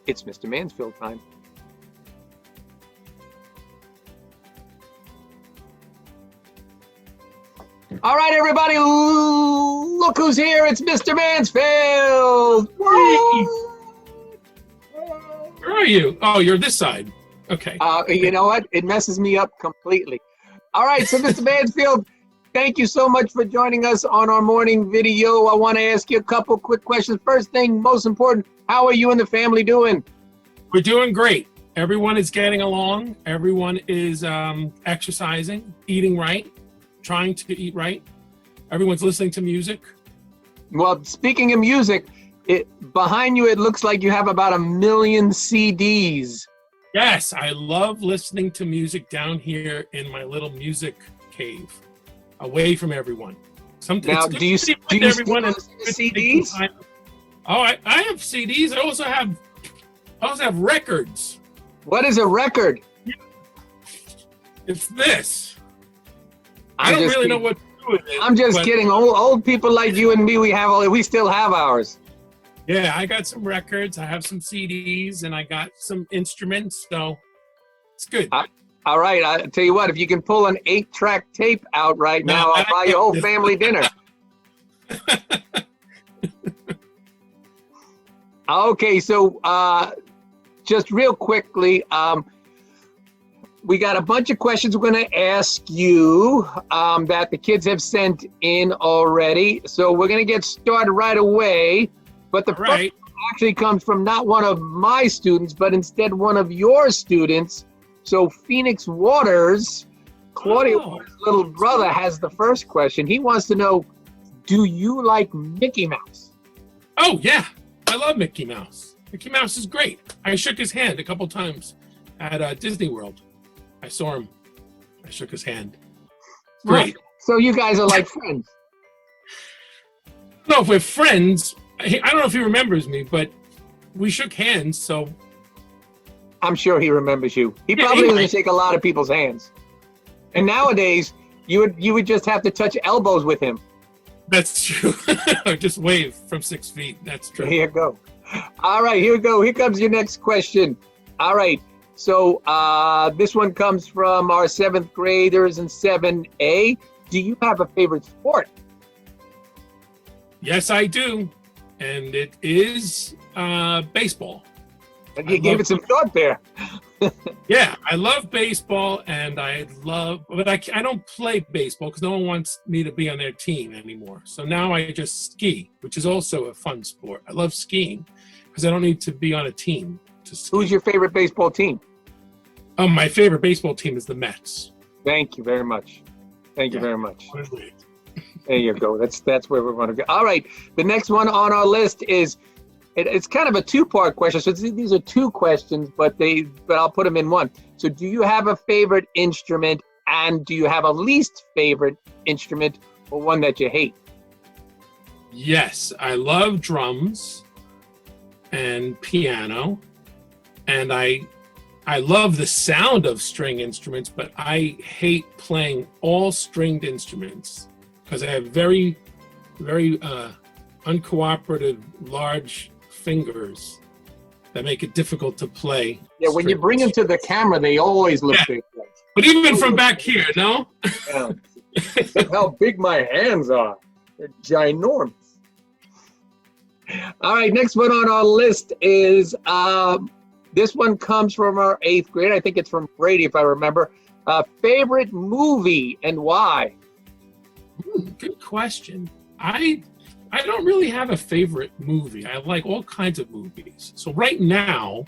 It's Mr. Mansfield time. All right, everybody, look who's here. It's Mr. Mansfield. Where are you? Oh, you're this side. Okay. You know what? It messes me up completely. All right, so Mr. Mansfield, thank you so much for joining us on our morning video. I want to ask you a couple quick questions. First thing, most important, how are you and the family doing? We're doing great. Everyone is getting along. Everyone is exercising, eating right, trying to eat right. Everyone's listening to music. Well, speaking of music, behind you, it looks like you have about 1 million CDs. Yes, I love listening to music down here in my little music cave, away from everyone. Now, do you still listen to CDs? Oh, I have CDs. I also have records. What is a record? It's this. I don't really know what to do with it. I'm just kidding. Old people like you and me, we still have ours. Yeah, I got some records. I have some CDs, and I got some instruments. So it's good. All right. I'll tell you what. If you can pull an 8-track tape out right now, I'll buy your whole family dinner. Okay. So just real quickly, we got a bunch of questions we're going to ask you that the kids have sent in already. So we're going to get started right away. But the first one actually comes from not one of my students, but instead one of your students. So Phoenix Waters, Claudia Waters' little brother, has the first question. He wants to know, do you like Mickey Mouse? Oh, yeah. I love Mickey Mouse. Mickey Mouse is great. I shook his hand a couple times at Disney World. I saw him. I shook his hand. Great. So you guys are like friends. I don't know if we're friends. I don't know if he remembers me, but we shook hands, so. I'm sure he remembers you. He probably doesn't shake a lot of people's hands. And nowadays, you would just have to touch elbows with him. That's true. Or just wave from 6 feet. That's true. Here you go. All right, here we go. Here comes your next question. All right. So this one comes from our 7th graders in 7A. Do you have a favorite sport? Yes, I do. And it is baseball. You gave it some thought there. Yeah, I love baseball, and but I don't play baseball because no one wants me to be on their team anymore. So now I just ski, which is also a fun sport. I love skiing because I don't need to be on a team to ski. Who's your favorite baseball team? My favorite baseball team is the Mets. Thank you very much. Thank you very much. There you go. That's where we're going to go. All right. The next one on our list is, it's kind of a 2-part question. So these are 2 questions, but I'll put them in one. So do you have a favorite instrument, and do you have a least favorite instrument, or one that you hate? Yes, I love drums and piano, and I love the sound of string instruments, but I hate playing all stringed instruments because I have very, very uncooperative, large fingers that make it difficult to play. Yeah, when you bring them to the camera, they always look big. But even from back here, no? Yeah. Look how big my hands are. They're ginormous. All right, next one on our list is, this one comes from our 8th grade. I think it's from Brady, if I remember. Favorite movie and why? Good question. I don't really have a favorite movie. I like all kinds of movies. So right now,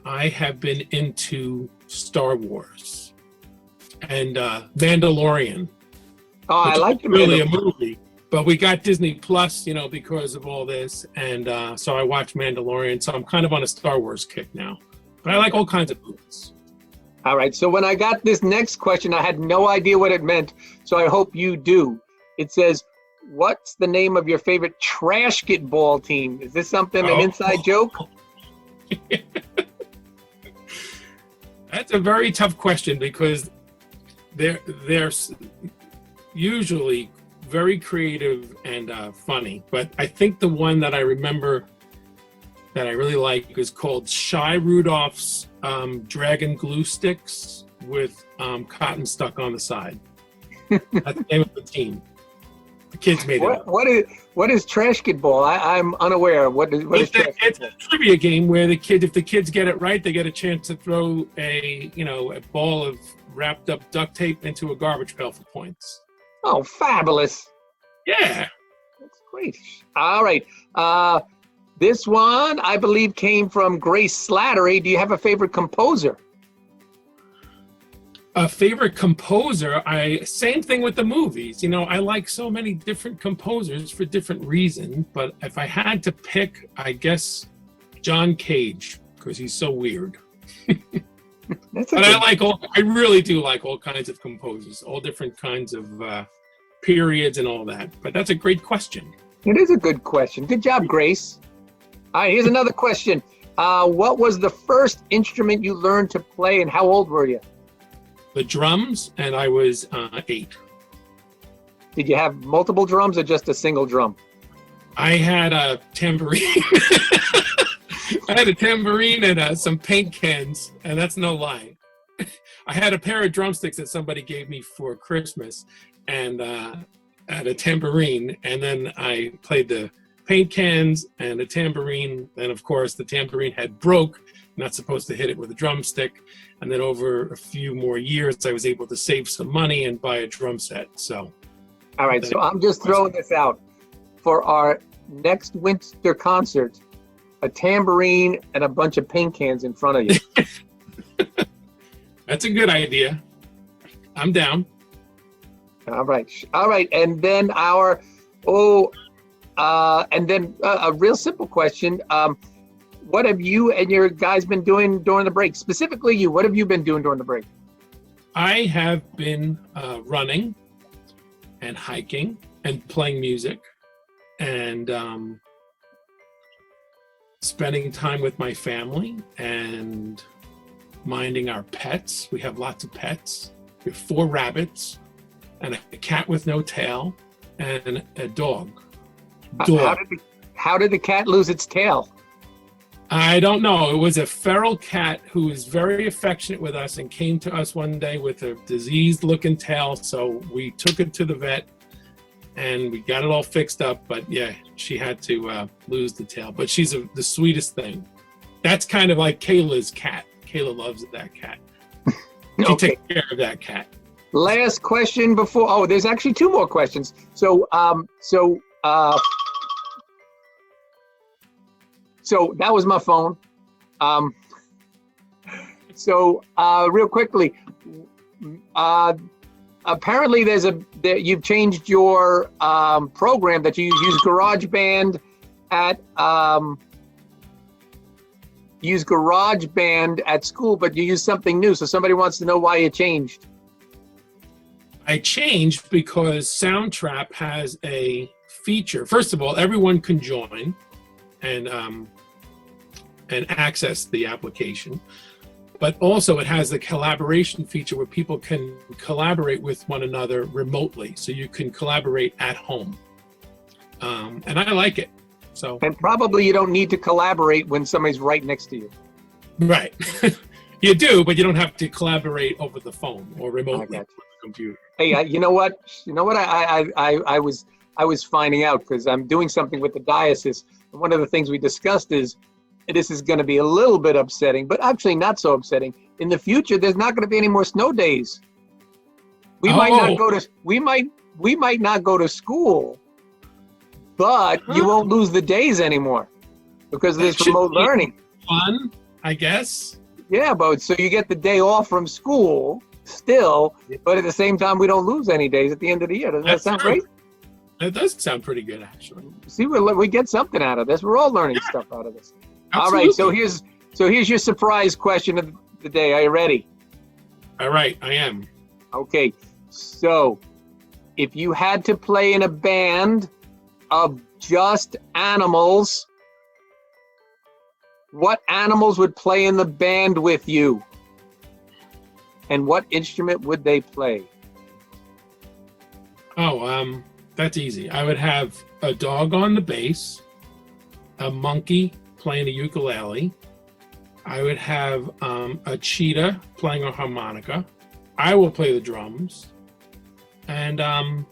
I have been into Star Wars and Mandalorian. Oh, I like the really a movie. But we got Disney Plus, because of all this. And so I watched Mandalorian. So I'm kind of on a Star Wars kick now. But I like all kinds of movies. All right. So when I got this next question, I had no idea what it meant. So I hope you do. It says, what's the name of your favorite trashketball team? Is this an inside joke? That's a very tough question because they're usually very creative and funny. But I think the one that I remember that I really like is called Shy Rudolph's Dragon Glue Sticks with cotton stuck on the side. That's the name of the team. The kids made it up. What is trashketball? I'm unaware. What is trashketball? It's a trivia game where if the kids get it right, they get a chance to throw a ball of wrapped up duct tape into a garbage pail for points. Oh, fabulous! Yeah, that's great. All right, this one I believe came from Grace Slattery. Do you have a favorite composer? A favorite composer, same thing with the movies. I like so many different composers for different reasons, but if I had to pick, I guess John Cage, because he's so weird. I really do like all kinds of composers, all different kinds of periods and all that. But that's a great question. It is a good question. Good job, Grace. All right, here's another question. What was the first instrument you learned to play, and how old were you? The drums, and I was 8. Did you have multiple drums or just a single drum? I had a tambourine. I had a tambourine and some paint cans, and that's no lie. I had a pair of drumsticks that somebody gave me for Christmas, and had a tambourine, and then I played the paint cans and the tambourine, and of course the tambourine head broke. Not supposed to hit it with a drumstick. And then over a few more years, I was able to save some money and buy a drum set. So, all right. So I'm just throwing this out for our next winter concert: a tambourine and a bunch of paint cans in front of you. That's a good idea. I'm down. All right. And then a real simple question. What have you and your guys been doing during the break? Specifically you, what have you been doing during the break? I have been running and hiking and playing music and spending time with my family and minding our pets. We have lots of pets. We have 4 rabbits and a cat with no tail and a dog. How did the cat lose its tail? I don't know. It was a feral cat who was very affectionate with us and came to us one day with a diseased-looking tail. So we took it to the vet, and we got it all fixed up. But yeah, she had to lose the tail. But she's the sweetest thing. That's kind of like Kayla's cat. Kayla loves that cat. She takes care of that cat. Last question before. Oh, there's actually 2 more questions. So that was my phone. Real quickly, apparently you've changed your program that you use GarageBand at school, but you use something new. So somebody wants to know why you changed. I changed because Soundtrap has a feature. First of all, everyone can join and access the application. But also it has the collaboration feature where people can collaborate with one another remotely. So you can collaborate at home. And I like it. And probably you don't need to collaborate when somebody's right next to you. Right. You do, but you don't have to collaborate over the phone or remotely on the computer. Hey, you know what? I was finding out because I'm doing something with the diocese. And one of the things we discussed is, this is going to be a little bit upsetting, but actually not so upsetting. In the future, there's not going to be any more snow days. We might not go to school, but you won't lose the days anymore because of this remote learning. Fun, I guess. Yeah, but so you get the day off from school still, but at the same time, we don't lose any days at the end of the year. Doesn't that sound great? That does sound pretty good, actually. See, we get something out of this. We're all learning stuff out of this. Absolutely. All right, so here's your surprise question of the day. Are you ready? All right, I am. Okay, so if you had to play in a band of just animals, what animals would play in the band with you? And what instrument would they play? That's easy. I would have a dog on the bass, a monkey playing a ukulele. I would have a cheetah playing a harmonica. I will play the drums. And I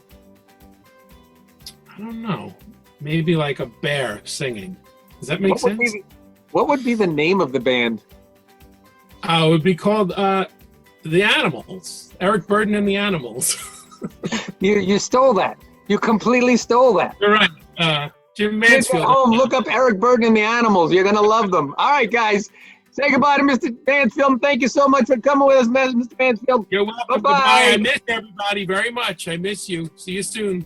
don't know, maybe like a bear singing. Does that make sense? What would be the name of the band? It would be called The Animals. Eric Burden and the Animals. You stole that. You completely stole that. You're right. Jim Kids at Mansfield. home, look up Eric Burden and the Animals. You're going to love them. All right, guys. Say goodbye to Mr. Mansfield. Thank you so much for coming with us, Mr. Mansfield. You're welcome. Bye-bye. Goodbye. I miss everybody very much. I miss you. See you soon.